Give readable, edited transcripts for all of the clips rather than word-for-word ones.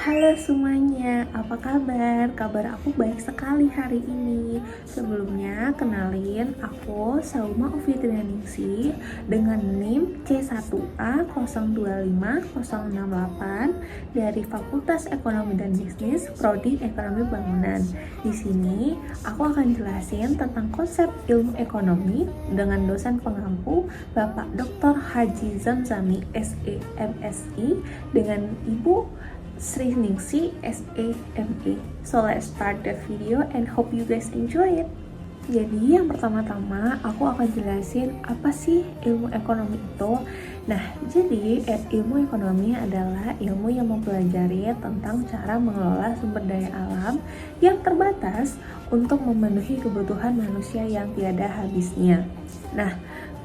Halo semuanya, apa kabar? Kabar aku baik sekali hari ini. Sebelumnya, kenalin aku Salma Ofitrianingsih dengan NIM C1A025068 dari Fakultas Ekonomi dan Bisnis, Prodi Ekonomi Bangunan. Di sini, aku akan jelasin tentang konsep ilmu ekonomi dengan dosen pengampu Bapak Dr. Haji Zamzami SE MSI dengan Ibu Sri Ningsih SAME. So let's start the video and hope you guys enjoy it. Jadi yang pertama-tama aku akan jelasin apa sih ilmu ekonomi itu. Nah, jadi ilmu ekonomi adalah ilmu yang mempelajari tentang cara mengelola sumber daya alam yang terbatas untuk memenuhi kebutuhan manusia yang tiada habisnya. Nah,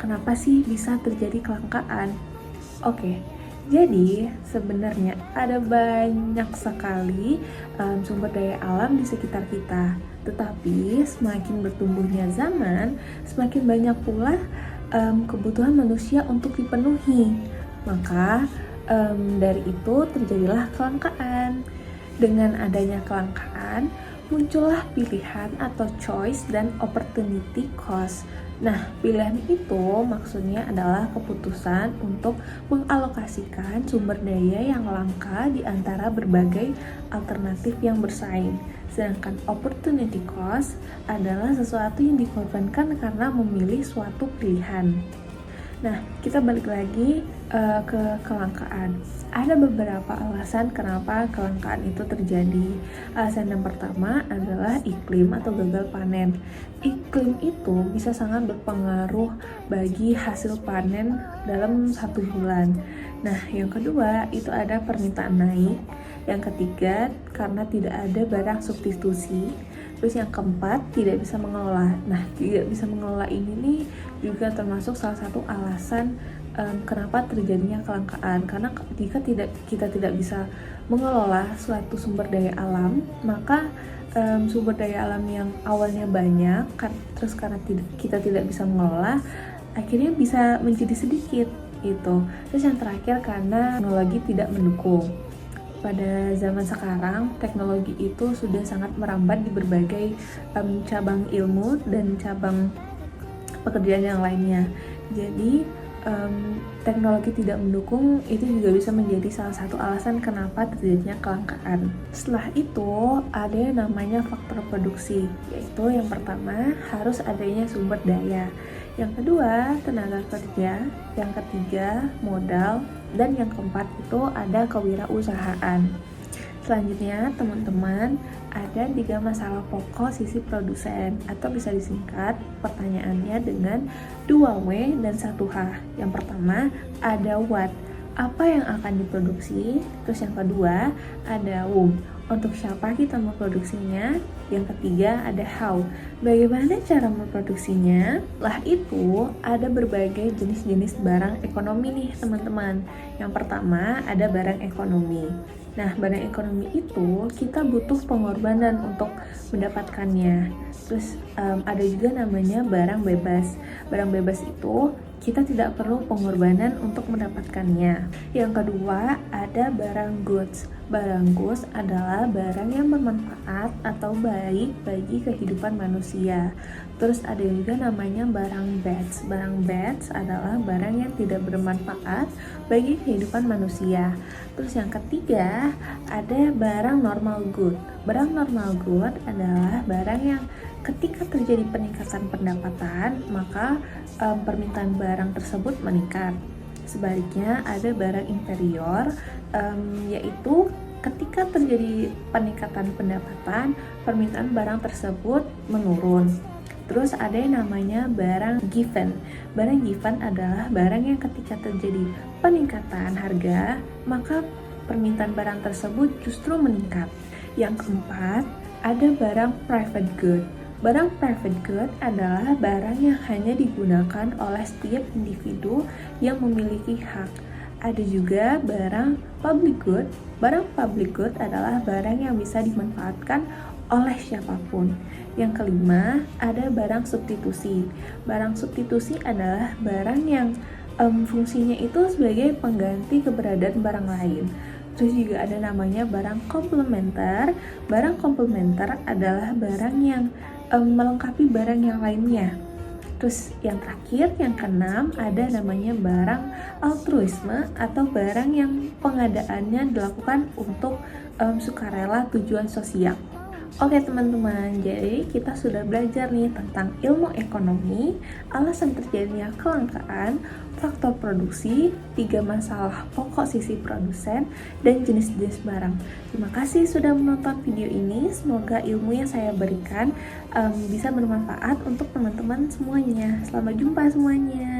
kenapa sih bisa terjadi kelangkaan? Oke. Jadi sebenarnya ada banyak sekali sumber daya alam di sekitar kita. Tetapi semakin bertumbuhnya zaman, semakin banyak pula kebutuhan manusia untuk dipenuhi. Maka dari itu terjadilah kelangkaan. Dengan adanya kelangkaan, muncullah pilihan atau choice dan opportunity cost. Nah, pilihan itu maksudnya adalah keputusan untuk mengalokasikan sumber daya yang langka di antara berbagai alternatif yang bersaing. Sedangkan opportunity cost adalah sesuatu yang dikorbankan karena memilih suatu pilihan. Nah, kita balik lagi ke kelangkaan. Ada beberapa alasan kenapa kelangkaan itu terjadi. Alasan yang pertama adalah iklim atau gagal panen. Iklim itu bisa sangat berpengaruh bagi hasil panen dalam 1 bulan. Nah, yang kedua itu ada permintaan naik. Yang ketiga, karena tidak ada barang substitusi. Terus yang keempat, tidak bisa mengelola. Nah, tidak bisa mengelola ini nih juga termasuk salah satu alasan kenapa terjadinya kelangkaan. Karena jika kita tidak bisa mengelola suatu sumber daya alam, maka sumber daya alam yang awalnya banyak, terus karena kita tidak bisa mengelola, akhirnya bisa menjadi sedikit gitu. Terus yang terakhir karena teknologi tidak mendukung. Pada zaman sekarang, teknologi itu sudah sangat merambat di berbagai cabang ilmu dan cabang pekerjaan yang lainnya. Jadi, teknologi tidak mendukung itu juga bisa menjadi salah satu alasan kenapa terjadinya kelangkaan. Setelah itu, ada yang namanya faktor produksi, yaitu yang pertama harus adanya sumber daya. Yang kedua, tenaga kerja. Yang ketiga, modal. Dan yang keempat itu ada kewirausahaan. Selanjutnya, teman-teman, ada 3 masalah pokok sisi produsen, atau bisa disingkat pertanyaannya dengan 2W dan 1H. Yang pertama, ada what, apa yang akan diproduksi. Terus yang kedua, ada whom, untuk siapa kita memproduksinya. Yang ketiga ada how, bagaimana cara memproduksinya. Lah itu ada berbagai jenis-jenis barang ekonomi nih teman-teman. Yang pertama ada barang ekonomi. Nah, barang ekonomi itu kita butuh pengorbanan untuk mendapatkannya. Terus ada juga namanya barang bebas. Barang bebas itu kita tidak perlu pengorbanan untuk mendapatkannya. Yang kedua ada barang goods. Barang goods adalah barang yang bermanfaat atau baik bagi kehidupan manusia. Terus ada juga namanya barang bads. Barang bads adalah barang yang tidak bermanfaat bagi kehidupan manusia. Terus yang ketiga ada barang normal good. Barang normal good adalah barang yang ketika terjadi peningkatan pendapatan, maka permintaan barang tersebut meningkat. Sebaliknya ada barang inferior, yaitu ketika terjadi peningkatan pendapatan, permintaan barang tersebut menurun. Terus ada yang namanya barang given. Barang given adalah barang yang ketika terjadi peningkatan harga, maka permintaan barang tersebut justru meningkat. Yang keempat, ada barang private good. Barang private good adalah barang yang hanya digunakan oleh setiap individu yang memiliki hak. Ada juga barang public good. Barang public good adalah barang yang bisa dimanfaatkan oleh siapapun. Yang kelima, ada barang substitusi. Barang substitusi adalah barang yang fungsinya itu sebagai pengganti keberadaan barang lain. Terus juga ada namanya barang komplementer. Barang komplementer adalah barang yang melengkapi barang yang lainnya. Terus yang terakhir, yang keenam, ada namanya barang altruisme atau barang yang pengadaannya dilakukan untuk sukarela tujuan sosial. Oke teman-teman, jadi kita sudah belajar nih tentang ilmu ekonomi, alasan terjadinya kelangkaan, faktor produksi, 3 masalah pokok sisi produsen, dan jenis-jenis barang. Terima kasih sudah menonton video ini, semoga ilmu yang saya berikan bisa bermanfaat untuk teman-teman semuanya. Selamat jumpa semuanya.